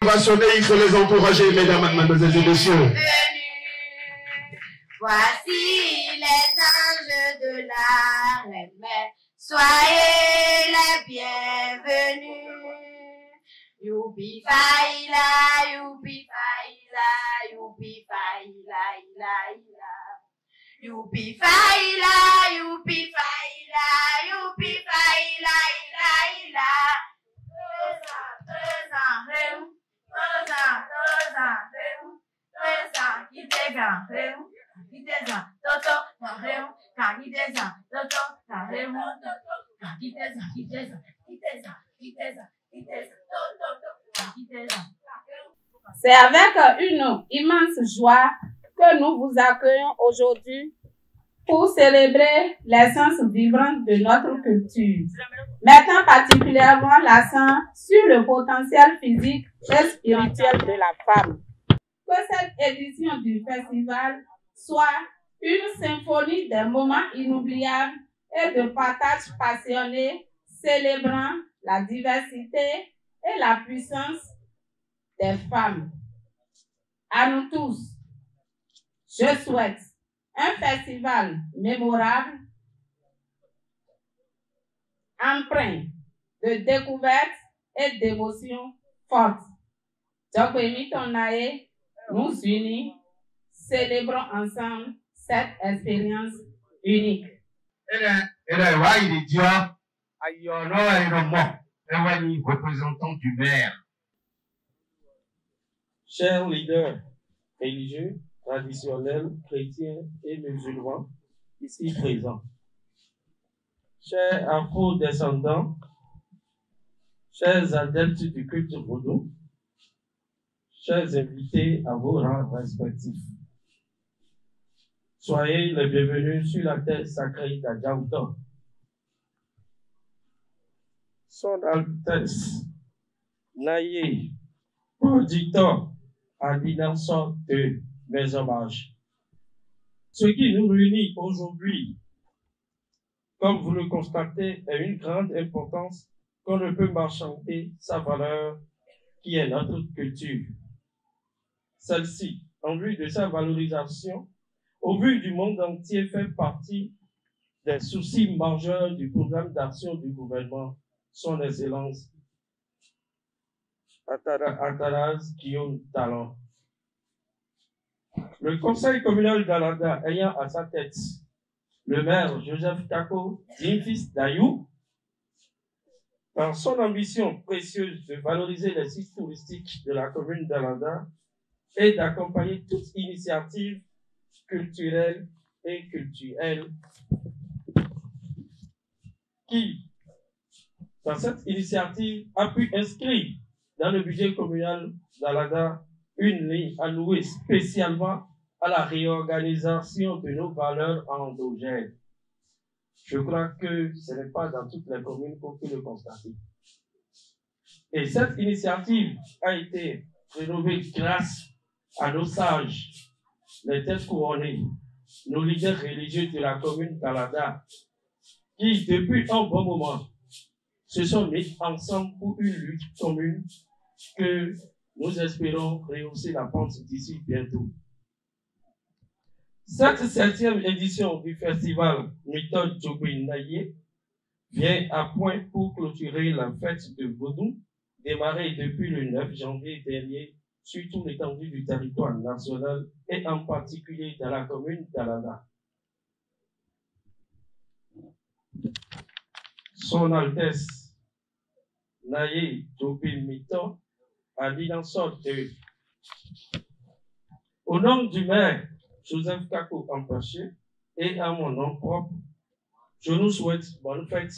va sonner, il faut les encourager, mesdames, mademoiselles et messieurs. Voici les anges de la reine, soyez les bienvenus. Youpi faïla, youpi faïla, youpi faïla, ila ila. Youpi faïla, youpi faïla, youpi faïla, ila ila. C'est avec une immense joie que nous vous accueillons aujourd'hui pour célébrer l'essence vivante de notre culture, mettant particulièrement l'accent sur le potentiel physique et spirituel de la femme. Que cette édition du festival soit une symphonie des moments inoubliables et de partage passionné, célébrant la diversité et la puissance des femmes. À nous tous, je souhaite un festival mémorable, empreint de découvertes et d'émotions fortes. Djokwemi Tonae nous unit, célébrons ensemble cette expérience unique. Représentant du maire. Chers leaders religieux, traditionnels, chrétiens et musulmans, ici présents. Chers afro-descendants, chers adeptes du culte vaudou, chers invités à vos rangs respectifs. Soyez les bienvenus sur la terre sacrée d'Adjaoutan. Son Altesse Naye, producteur à l'innocent de mes hommages. Ce qui nous réunit aujourd'hui, comme vous le constatez, est une grande importance qu'on ne peut marchander sa valeur qui est notre culture. Celle-ci, en vue de sa valorisation, au vu du monde entier, fait partie des soucis majeurs du programme d'action du gouvernement, son Excellence Ataraz Guillaume Talon. Le conseil communal d'Alada ayant à sa tête le maire Joseph Kako, digne fils d'Ayou, dans son ambition précieuse de valoriser les sites touristiques de la commune d'Alada et d'accompagner toute initiative culturelle et culturelle qui, dans cette initiative, a pu inscrire dans le budget communal d'Alada une ligne allouée spécialement à la réorganisation de nos valeurs endogènes. Je crois que ce n'est pas dans toutes les communes qu'on peut le constater. Et cette initiative a été rénovée grâce à nos sages, les têtes couronnées, nos leaders religieux de la commune d'Alada, qui, depuis un bon moment, se sont mis ensemble pour une lutte commune que nous espérons rehausser la pente d'ici bientôt. Cette 7e édition du festival Méthode Djokwemi Naye vient à point pour clôturer la fête de Vaudou, démarrée depuis le 9 janvier dernier sur toute l'étendue du territoire national et en particulier dans la commune d'Alada. Son Altesse Naye Djokwemi a dit dans sorte de au nom du maire Joseph Kako Ampaché et à mon nom propre, je nous souhaite bonne fête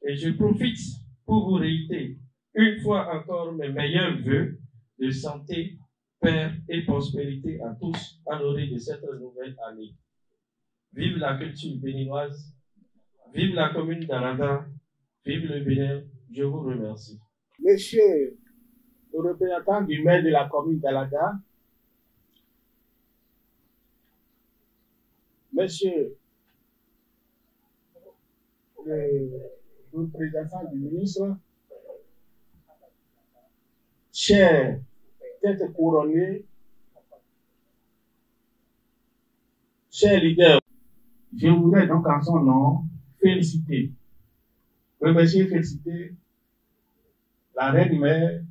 et je profite pour vous réitérer une fois encore mes meilleurs vœux de santé, paix et prospérité à tous à l'orée de cette nouvelle année. Vive la culture béninoise, vive la commune d'Alada, vive le Bénin, je vous remercie. Monsieur le représentant du maire de la commune d'Alada, Monsieur le représentant du ministre, chère tête couronnée, chers leaders, je voudrais donc en son nom féliciter, remercier et féliciter la reine-mère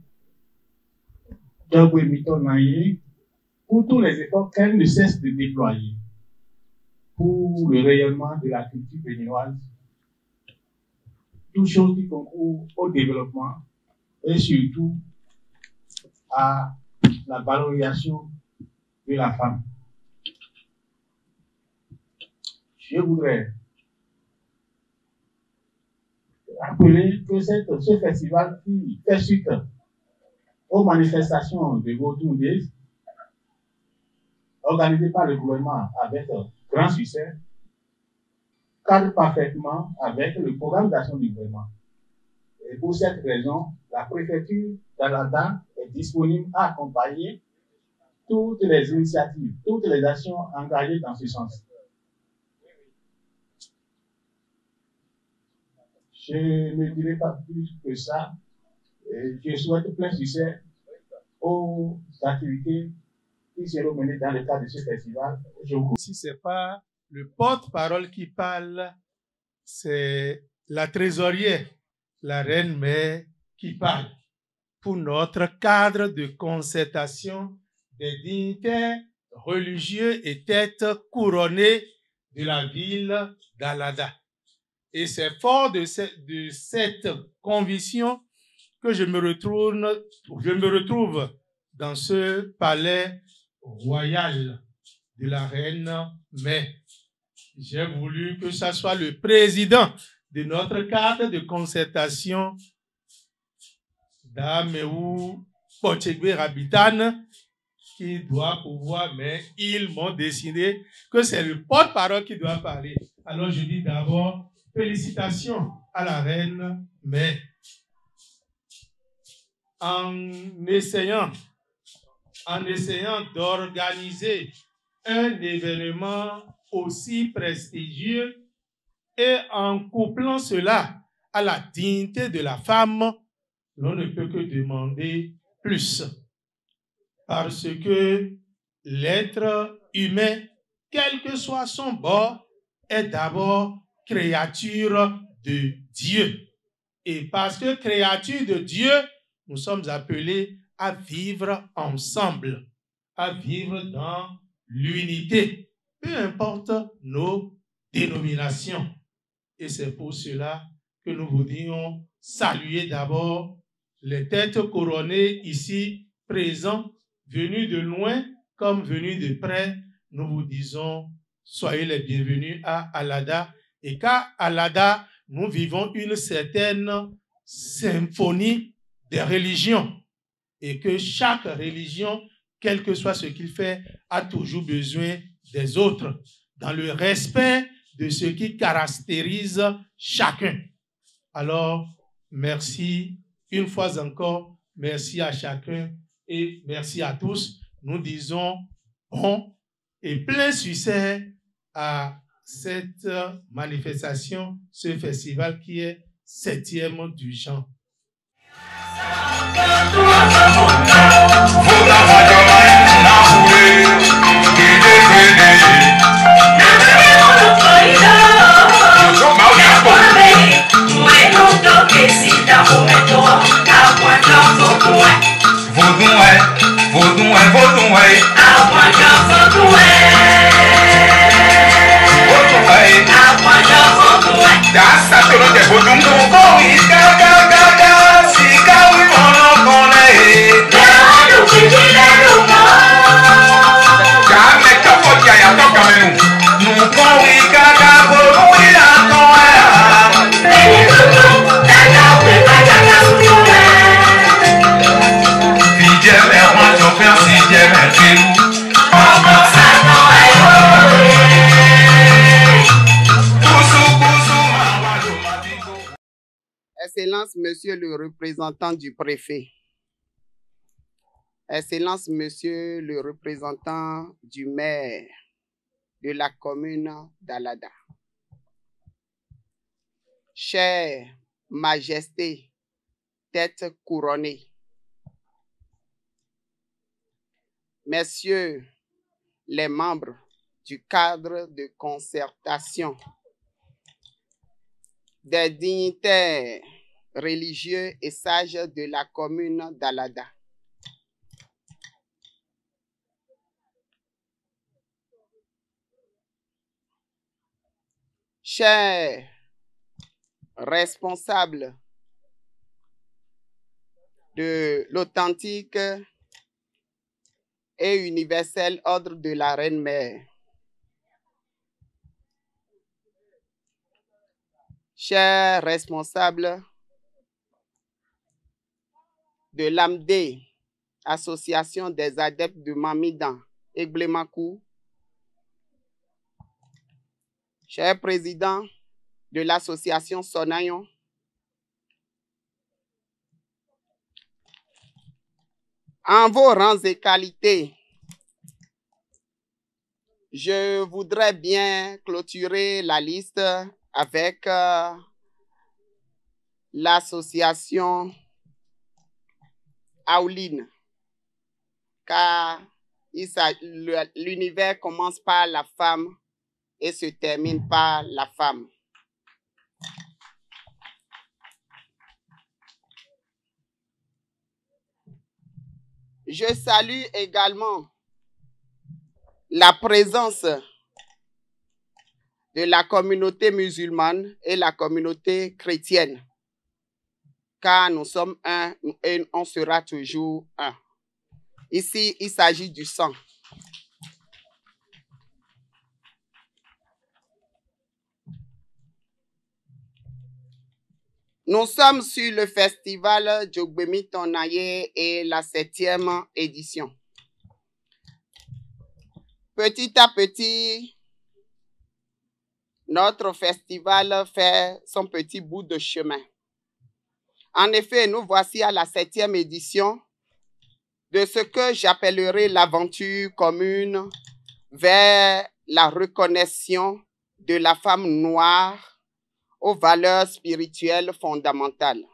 Djogwe Mito Naye pour tous les efforts qu'elle ne cesse de déployer pour le rayonnement de la culture béninoise, toutes choses qui concourent au développement et surtout à la valorisation de la femme. Je voudrais rappeler que ce festival qui fait suite aux manifestations de Vodou Days organisées par le gouvernement avec grand succès cadre parfaitement avec le programme d'action du gouvernement. Et pour cette raison, la préfecture d'Alada est disponible à accompagner toutes les initiatives, toutes les actions engagées dans ce sens. Je ne dirai pas plus que ça. Je souhaite plein succès aux activités qui seront menées dans le cadre de ce festival. Si ce n'est pas le porte-parole qui parle, c'est la trésorière, la reine-mère qui parle pour notre cadre de concertation des dignitaires religieux et têtes couronnées de la ville d'Alada. Et c'est fort de cette conviction que je me retrouve dans ce palais royal de la reine-mère. J'ai voulu que ce soit le président de notre cadre de concertation, Dameu Pochegbe Rabitane, qui doit pouvoir, mais ils m'ont décidé que c'est le porte-parole qui doit parler. Alors je dis d'abord félicitations à la reine-mère. En essayant d'organiser un événement aussi prestigieux et en couplant cela à la dignité de la femme, l'on ne peut que demander plus. Parce que l'être humain, quel que soit son bord, est d'abord créature de Dieu. Et parce que créature de Dieu, nous sommes appelés à vivre ensemble, à vivre dans l'unité, peu importe nos dénominations. Et c'est pour cela que nous voudrions saluer d'abord les têtes couronnées ici présents, venus de loin comme venus de près. Nous vous disons, soyez les bienvenus à Alada. Et qu'à Alada, nous vivons une certaine symphonie des religions. Et que chaque religion, quel que soit ce qu'il fait, a toujours besoin des autres, dans le respect de ce qui caractérise chacun. Alors, merci une fois encore, merci à chacun et merci à tous. Nous disons bon et plein succès à cette manifestation, ce festival qui est 7e du genre. Excellence, Monsieur le représentant du préfet. Excellence, Monsieur le représentant du maire de la commune d'Alada. Chère Majesté, tête couronnée. messieurs les membres du cadre de concertation, des dignitaires religieux et sages de la commune d'Alada, chers responsables de l'authentique et universel ordre de la Reine-Mère, chers responsables de l'AMD, Association des adeptes de Mamidan et Blemakou, cher président de l'association Sonayon, en vos rangs et qualités, je voudrais bien clôturer la liste avec l'association Aouline, car l'univers commence par la femme et se termine par la femme. Je salue également la présence de la communauté musulmane et la communauté chrétienne, car nous sommes un et on sera toujours un. Ici, il s'agit du sang. Nous sommes sur le festival Djogbemi Tonaye et la 7e édition. Petit à petit, notre festival fait son petit bout de chemin. En effet, nous voici à la 7e édition de ce que j'appellerai l'aventure commune vers la reconnaissance de la femme noire aux valeurs spirituelles fondamentales.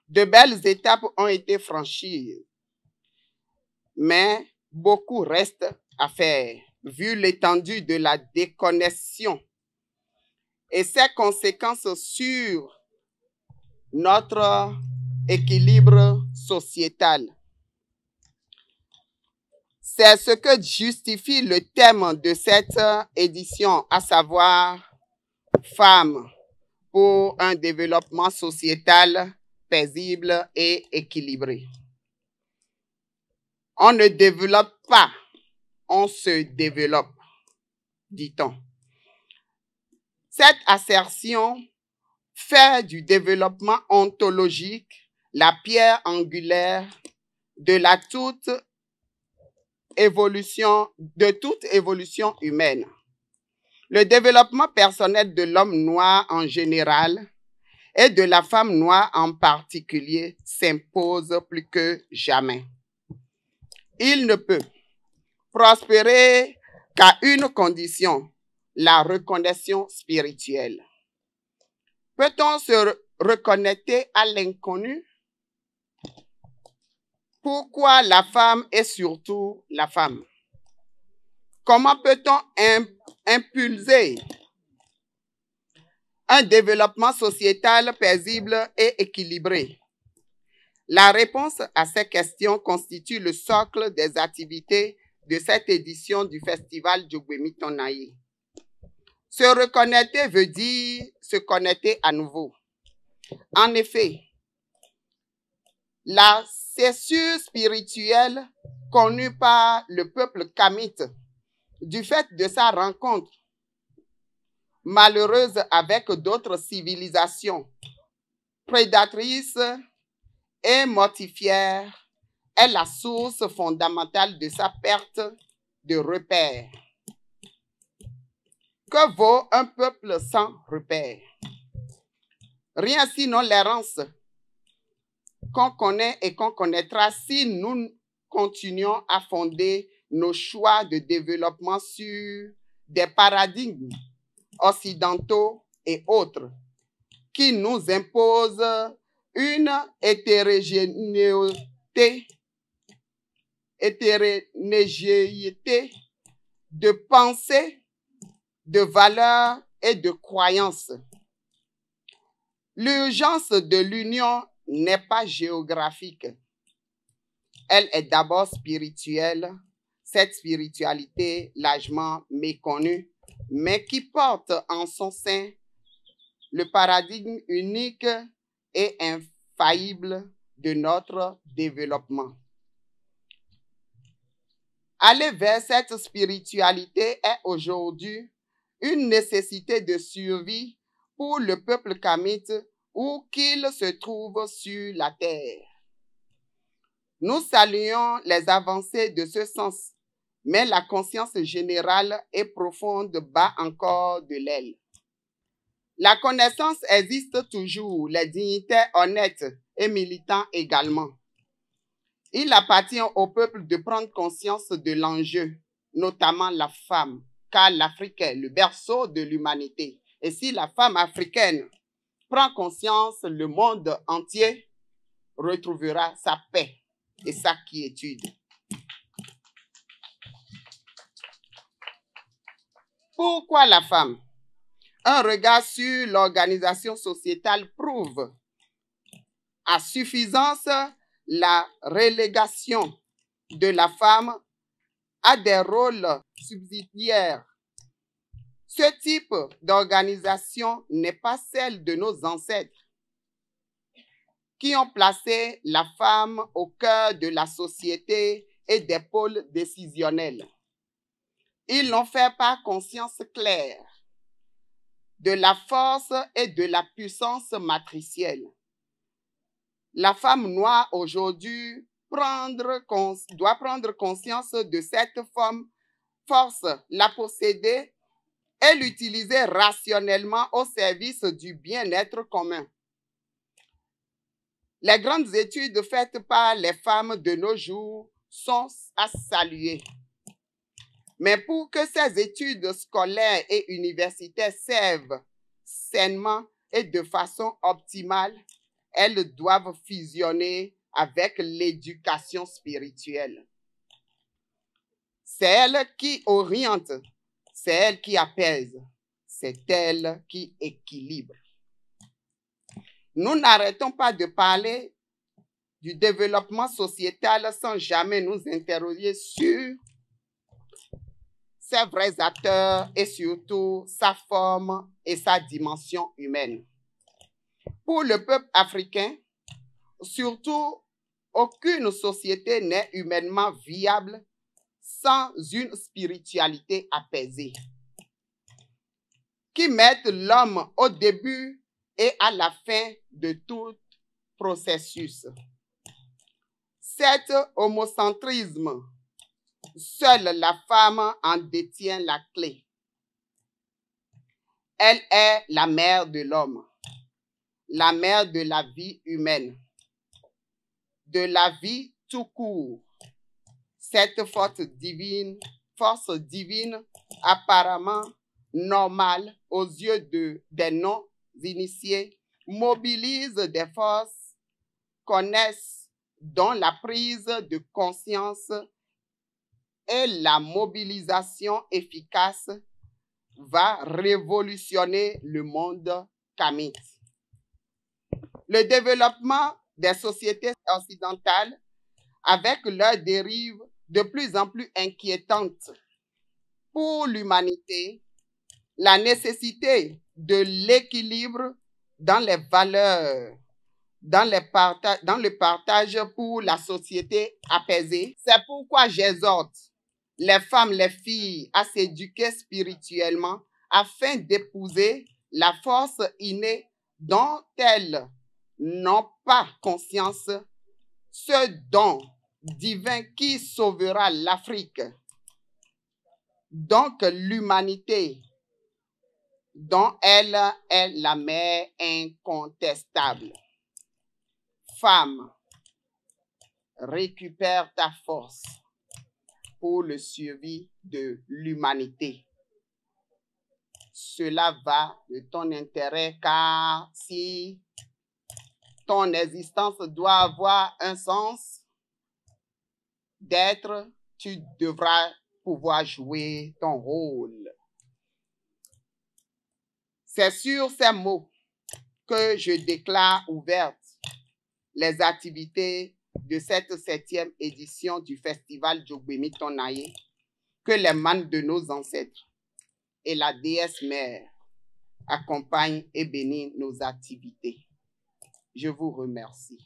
De belles étapes ont été franchies, mais beaucoup reste à faire, vu l'étendue de la déconnexion et ses conséquences sur notre équilibre sociétal. C'est ce que justifie le thème de cette édition, à savoir femmes pour un développement sociétal paisible et équilibré. On ne développe pas, on se développe, dit-on. Cette assertion fait du développement ontologique la pierre angulaire de toute évolution humaine. Le développement personnel de l'homme noir en général et de la femme noire en particulier s'impose plus que jamais. Il ne peut prospérer qu'à une condition, la reconnaissance spirituelle. Peut-on se reconnecter à l'inconnu? Pourquoi la femme est surtout la femme? Comment peut-on impulser un développement sociétal paisible et équilibré? La réponse à ces questions constitue le socle des activités de cette édition du festival Djogbemi Tonaye. Se reconnecter veut dire se connecter à nouveau. En effet, la césure spirituelle connue par le peuple kamite du fait de sa rencontre malheureuse avec d'autres civilisations prédatrices et mortifières est la source fondamentale de sa perte de repères. Que vaut un peuple sans repères? Rien sinon l'errance qu'on connaît et qu'on connaîtra si nous continuons à fonder nos choix de développement sur des paradigmes occidentaux et autres qui nous imposent une hétérogénéité hétérogénéité de pensée, de valeurs et de croyances. L'urgence de l'union n'est pas géographique. Elle est d'abord spirituelle. Cette spiritualité largement méconnue, mais qui porte en son sein le paradigme unique et infaillible de notre développement. Aller vers cette spiritualité est aujourd'hui une nécessité de survie pour le peuple kamite où qu'il se trouve sur la terre. Nous saluons les avancées de ce sens, mais la conscience générale et profonde bat encore de l'aile. La connaissance existe toujours, les dignitaires honnêtes et militants également. Il appartient au peuple de prendre conscience de l'enjeu, notamment la femme, car l'Afrique est le berceau de l'humanité. Et si la femme africaine prend conscience, le monde entier retrouvera sa paix et sa quiétude. Pourquoi la femme? Un regard sur l'organisation sociétale prouve à suffisance la relégation de la femme à des rôles subsidiaires. Ce type d'organisation n'est pas celle de nos ancêtres qui ont placé la femme au cœur de la société et des pôles décisionnels. Ils l'ont fait par conscience claire de la force et de la puissance matricielle. La femme noire aujourd'hui doit prendre conscience de cette force, la posséder et l'utiliser rationnellement au service du bien-être commun. Les grandes études faites par les femmes de nos jours sont à saluer. Mais pour que ces études scolaires et universitaires servent sainement et de façon optimale, elles doivent fusionner avec l'éducation spirituelle. C'est elle qui oriente, c'est elle qui apaise, c'est elle qui équilibre. Nous n'arrêtons pas de parler du développement sociétal sans jamais nous interroger sur ses vrais acteurs et surtout sa forme et sa dimension humaine. Pour le peuple africain, surtout, aucune société n'est humainement viable sans une spiritualité apaisée, qui mette l'homme au début et à la fin de tout processus. Cet homocentrisme, seule la femme en détient la clé. Elle est la mère de l'homme, la mère de la vie humaine, de la vie tout court. Cette force divine apparemment normale aux yeux des non-initiés, mobilise des forces, connaissent, dont la prise de conscience et la mobilisation efficace va révolutionner le monde kamite. Le développement des sociétés occidentales, avec leurs dérives de plus en plus inquiétantes pour l'humanité, la nécessité de l'équilibre dans les valeurs, dans le partage pour la société apaisée. C'est pourquoi j'exhorte les femmes, les filles à s'éduquer spirituellement afin d'épouser la force innée dont elles n'ont pas conscience, ce don divin qui sauvera l'Afrique. Donc l'humanité dont elle est la mère incontestable. Femme, récupère ta force pour le survie de l'humanité. Cela va de ton intérêt, car si ton existence doit avoir un sens, d'être, tu devras pouvoir jouer ton rôle. C'est sur ces mots que je déclare ouvertes les activités de cette 7e édition du festival Djogbemi Tonaye, que les mânes de nos ancêtres et la déesse mère accompagnent et bénissent nos activités. Je vous remercie.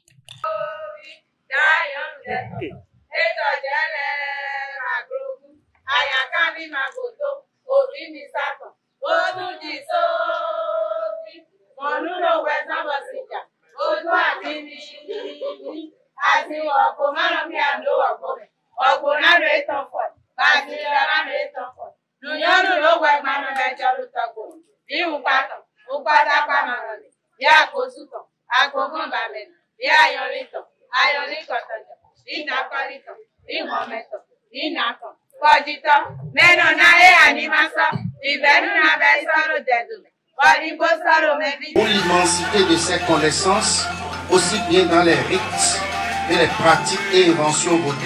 Pour l'immensité de ces connaissances, aussi bien dans les rites que les pratiques et inventions vaudoues.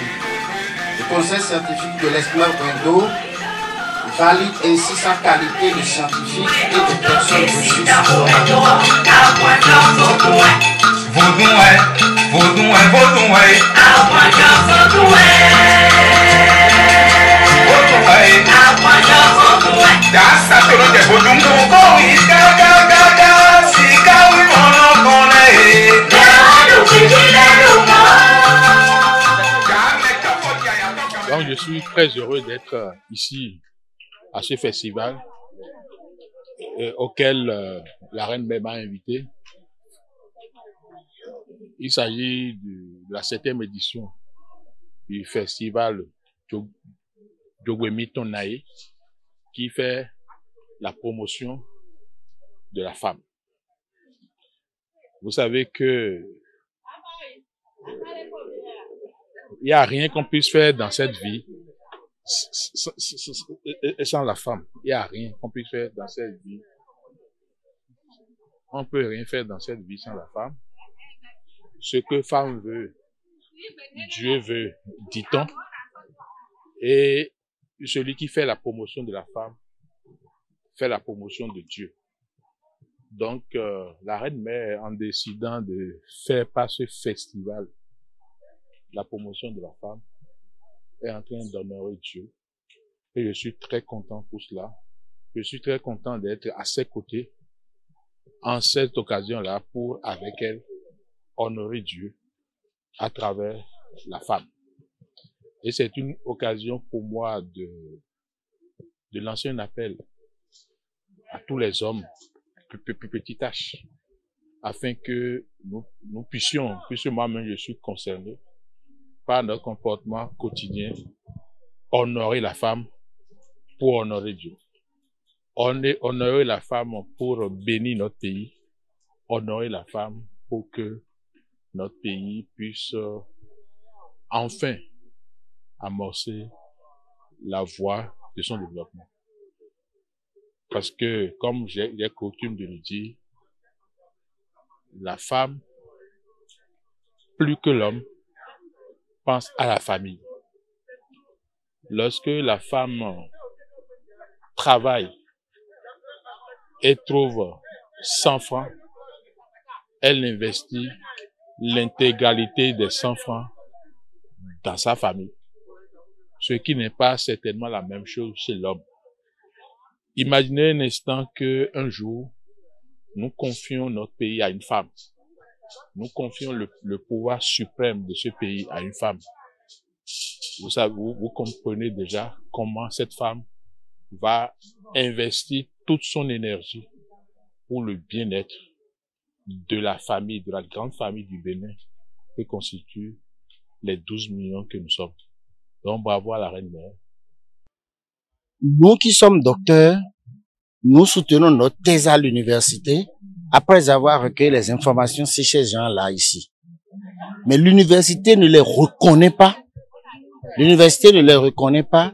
Le conseil scientifique de l'Esmer Brendo valide ainsi sa qualité de scientifique et de personne ressource. Donc je suis très heureux d'être ici à ce festival auquel la reine m'a invité. Il s'agit de la 7e édition du festival Djogbemi Tonaye qui fait la promotion de la femme. Vous savez que il n'y a rien qu'on puisse faire dans cette vie sans la femme. Il n'y a rien qu'on puisse faire dans cette vie. On ne peut rien faire dans cette vie sans la femme. Ce que femme veut, Dieu veut, dit-on. Et celui qui fait la promotion de la femme fait la promotion de Dieu. Donc, la reine mère, en décidant de faire par ce festival la promotion de la femme, est en train d'honorer Dieu. Et je suis très content pour cela. Je suis très content d'être à ses côtés en cette occasion-là pour, avec elle, honorer Dieu à travers la femme. Et c'est une occasion pour moi de lancer un appel à tous les hommes, petit H, afin que nous puissions, puisque moi-même je suis concerné par notre comportement quotidien, honorer la femme pour honorer Dieu. Honorer la femme pour bénir notre pays. Honorer la femme pour que notre pays puisse enfin amorcer la voie de son développement. Parce que, comme j'ai coutume de le dire, la femme, plus que l'homme, pense à la famille. Lorsque la femme travaille et trouve 100 francs, elle investit l'intégralité des 100 francs dans sa famille. Ce qui n'est pas certainement la même chose chez l'homme. Imaginez un instant qu'un jour, nous confions notre pays à une femme. Nous confions le pouvoir suprême de ce pays à une femme. Vous savez, vous comprenez déjà comment cette femme va investir toute son énergie pour le bien-être de la famille, de la grande famille du Bénin que constituent les 12 millions que nous sommes. Donc bravo à la reine mère. Nous qui sommes docteurs, nous soutenons notre thèse à l'université après avoir recueilli les informations sur ces gens-là ici. Mais l'université ne les reconnaît pas. L'université ne les reconnaît pas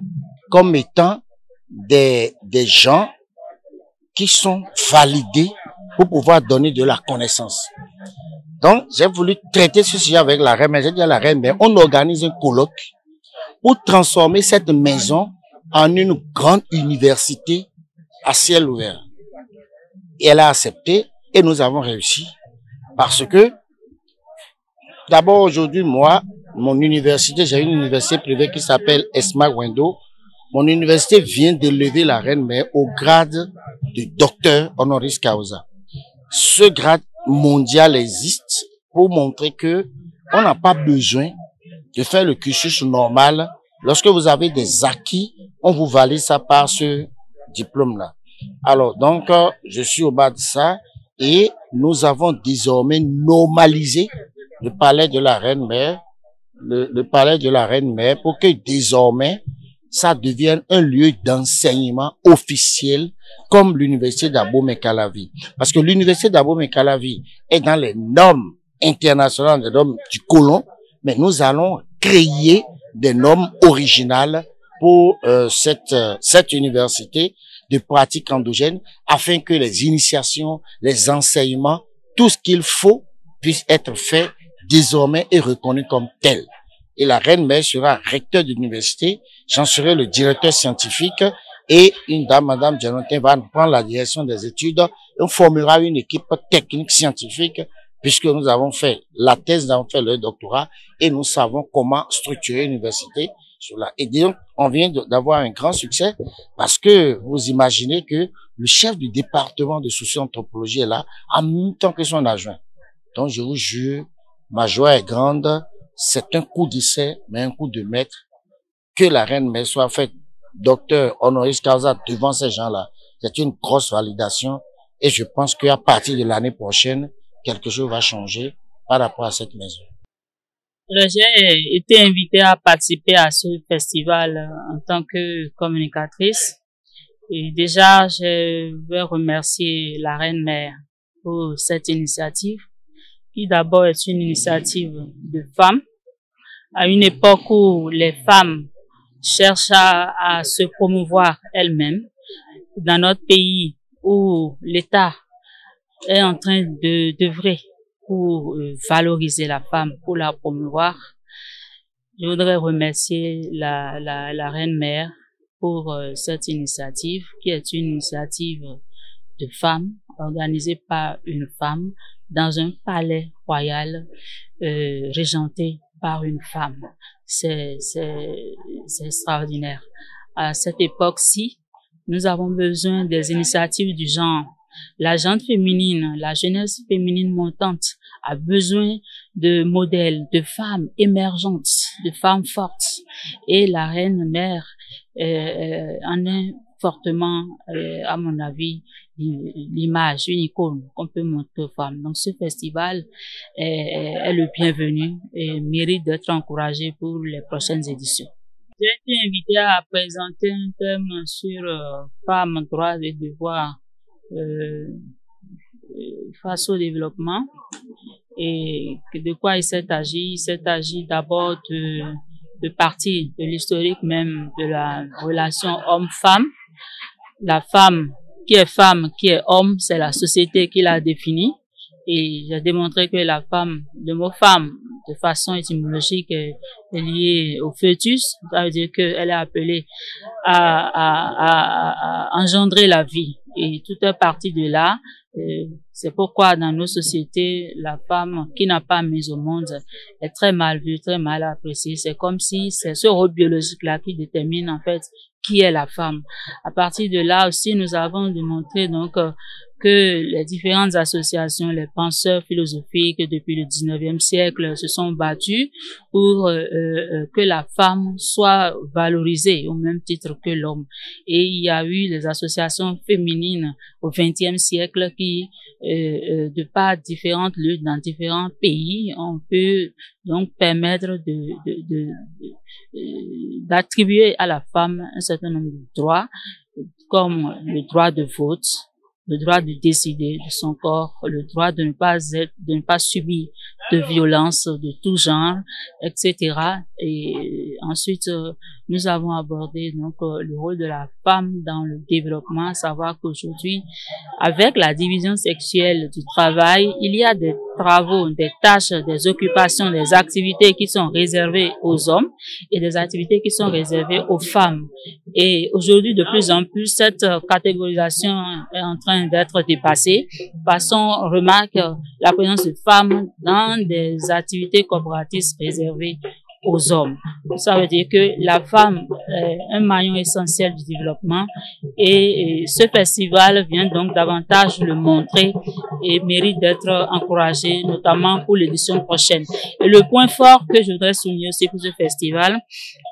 comme étant des gens qui sont validés pour pouvoir donner de la connaissance. Donc, j'ai voulu traiter ce sujet avec la reine, mais j'ai dit à la reine, mais on organise un colloque pour transformer cette maison en une grande université à ciel ouvert. Et elle a accepté et nous avons réussi parce que d'abord aujourd'hui, moi, mon université, j'ai une université privée qui s'appelle Esma Wendo. Mon université vient d'élever la reine-mère au grade de docteur honoris causa. Ce grade mondial existe pour montrer que on n'a pas besoin de faire le cursus normal. Lorsque vous avez des acquis, on vous valide ça par ce diplôme-là. Alors, donc, je suis au bas de ça et nous avons désormais normalisé le palais de la reine-mère, le palais de la reine-mère pour que désormais, ça devienne un lieu d'enseignement officiel comme l'université d'Abomey-Calavi. Parce que l'université d'Abomey-Calavi est dans les normes internationales, des normes du colon, mais nous allons créer des normes originales pour cette université de pratique endogène afin que les initiations, les enseignements, tout ce qu'il faut puisse être fait désormais et reconnu comme tel. Et la reine-mère sera recteur de l'université, j'en serai le directeur scientifique et une dame, madame Jonathan, va prendre la direction des études. On formera une équipe technique scientifique puisque nous avons fait la thèse, nous avons fait le doctorat et nous savons comment structurer l'université. Et donc, on vient d'avoir un grand succès parce que vous imaginez que le chef du département de socio-anthropologie est là en même temps que son adjoint. Donc, je vous jure, ma joie est grande. C'est un coup d'essai, mais un coup de maître. Que la reine-mère soit faite docteur honoris causa devant ces gens-là. C'est une grosse validation et je pense qu'à partir de l'année prochaine, quelque chose va changer par rapport à cette maison. J'ai été invitée à participer à ce festival en tant que communicatrice. Et déjà, je veux remercier la reine-mère pour cette initiative, qui d'abord est une initiative de femmes. À une époque où les femmes cherchent à se promouvoir elles-mêmes, dans notre pays où l'État est en train d'œuvrer pour valoriser la femme, pour la promouvoir. Je voudrais remercier la reine-mère pour cette initiative, qui est une initiative de femmes, organisée par une femme, dans un palais royal, régenté par une femme. C'est extraordinaire. À cette époque-ci, nous avons besoin des initiatives du genre. La gente féminine, la jeunesse féminine montante a besoin de modèles, de femmes émergentes, de femmes fortes. Et la reine-mère en est fortement, à mon avis, l'image, une icône qu'on peut montrer aux femmes. Donc ce festival est le bienvenu et mérite d'être encouragé pour les prochaines éditions. J'ai été invitée à présenter un thème sur femmes, droits et devoirs face au développement. Et de quoi il s'est agi? Il s'est agi d'abord de partir de l'historique même de la relation homme-femme. La femme, qui est homme, c'est la société qui l'a définie. Et j'ai démontré que la femme, le mot femme, de façon étymologique, est lié au fœtus. Ça veut dire qu'elle est appelée à engendrer la vie. Et tout est parti de là. C'est pourquoi dans nos sociétés, la femme qui n'a pas mis au monde est très mal vue, très mal appréciée. C'est comme si c'est ce rôle biologique-là qui détermine en fait qui est la femme. À partir de là aussi, nous avons démontré donc que les différentes associations, les penseurs philosophiques depuis le 19e siècle se sont battus pour que la femme soit valorisée au même titre que l'homme. Et il y a eu les associations féminines au 20e siècle qui, de par différentes luttes dans différents pays, on peut donc permettre d'attribuer à la femme un certain nombre de droits, comme le droit de vote, le droit de décider de son corps, le droit de ne pas subir de violence de tout genre, etc. Et ensuite, nous avons abordé donc le rôle de la femme dans le développement, à savoir qu'aujourd'hui, avec la division sexuelle du travail, il y a des travaux, des tâches, des occupations, des activités qui sont réservées aux hommes et des activités qui sont réservées aux femmes. Et aujourd'hui, de plus en plus, cette catégorisation est en train d'être dépassée parce qu'on remarque la présence de femmes dans des activités corporatistes réservées aux hommes. Ça veut dire que la femme est un maillon essentiel du développement et ce festival vient donc davantage le montrer et mérite d'être encouragé, notamment pour l'édition prochaine. Et le point fort que je voudrais souligner aussi pour ce festival,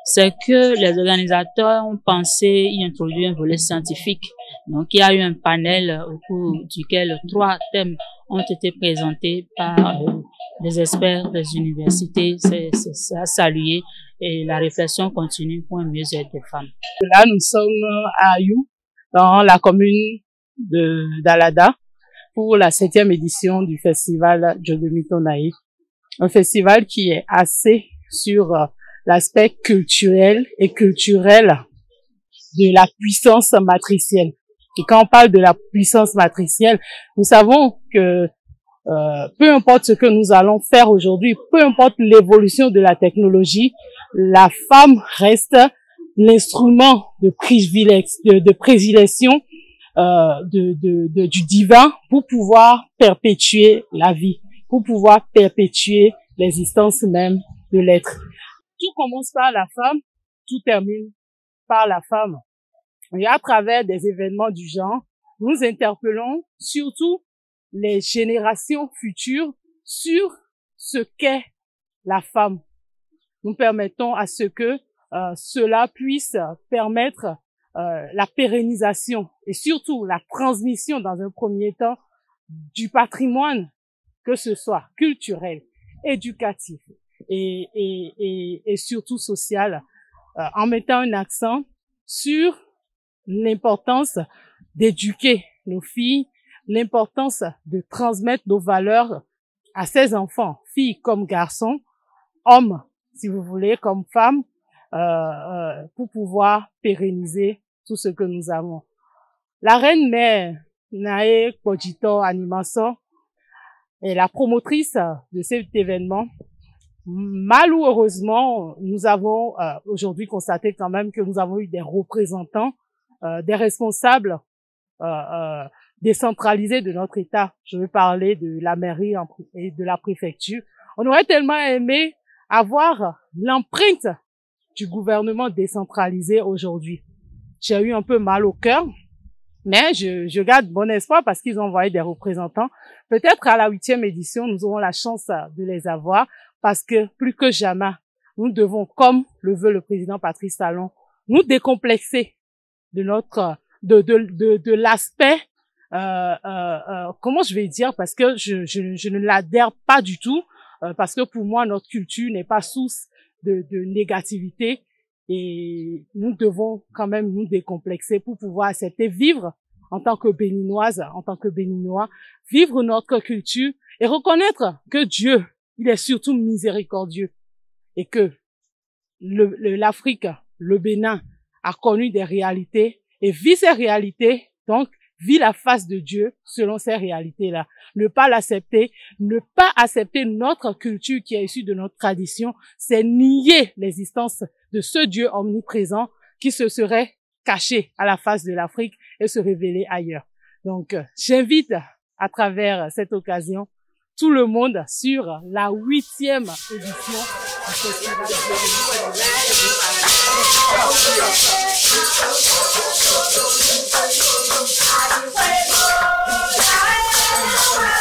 c'est que les organisateurs ont pensé y introduire un volet scientifique. Donc, il y a eu un panel au cours duquel 3 thèmes ont été présentés par des experts des universités. C'est à saluer et la réflexion continue pour un mieux-être des femmes. Là, nous sommes à You, dans la commune d'Alada, pour la 7e édition du festival Djogomitonaï. Un festival qui est axé sur l'aspect culturel et culturel de la puissance matricielle. Et quand on parle de la puissance matricielle, nous savons que peu importe ce que nous allons faire aujourd'hui, peu importe l'évolution de la technologie, la femme reste l'instrument de prédilection du divin pour pouvoir perpétuer la vie, pour pouvoir perpétuer l'existence même de l'être. Tout commence par la femme, tout termine par la femme. Et à travers des événements du genre, nous interpellons surtout les générations futures sur ce qu'est la femme. Nous permettons à ce que cela puisse permettre la pérennisation et surtout la transmission dans un premier temps du patrimoine, que ce soit culturel, éducatif et surtout social, en mettant un accent sur l'importance d'éduquer nos filles, l'importance de transmettre nos valeurs à ces enfants, filles comme garçons, hommes, si vous voulez, comme femmes, pour pouvoir pérenniser tout ce que nous avons. La reine mère Nae Kpojito Animaso est la promotrice de cet événement. Malheureusement, nous avons aujourd'hui constaté quand même que nous avons eu des représentants, des responsables décentralisés de notre État. Je veux parler de la mairie et de la préfecture. On aurait tellement aimé avoir l'empreinte du gouvernement décentralisé aujourd'hui. J'ai eu un peu mal au cœur, mais je garde bon espoir parce qu'ils ont envoyé des représentants. Peut-être à la 8e édition, nous aurons la chance de les avoir parce que plus que jamais, nous devons, comme le veut le président Patrice Talon, nous décomplexer de notre de l'aspect comment je vais dire, parce que je ne l'adhère pas du tout, parce que pour moi notre culture n'est pas source de négativité et nous devons quand même nous décomplexer pour pouvoir accepter vivre en tant que Béninoise, en tant que Béninois, vivre notre culture et reconnaître que Dieu, il est surtout miséricordieux et que l'Afrique, le Bénin a connu des réalités et vit ces réalités, donc vit la face de Dieu selon ces réalités-là. Ne pas l'accepter, ne pas accepter notre culture qui est issue de notre tradition, c'est nier l'existence de ce Dieu omniprésent qui se serait caché à la face de l'Afrique et se révéler ailleurs. Donc, j'invite à travers cette occasion tout le monde sur la 8e édition du Festival de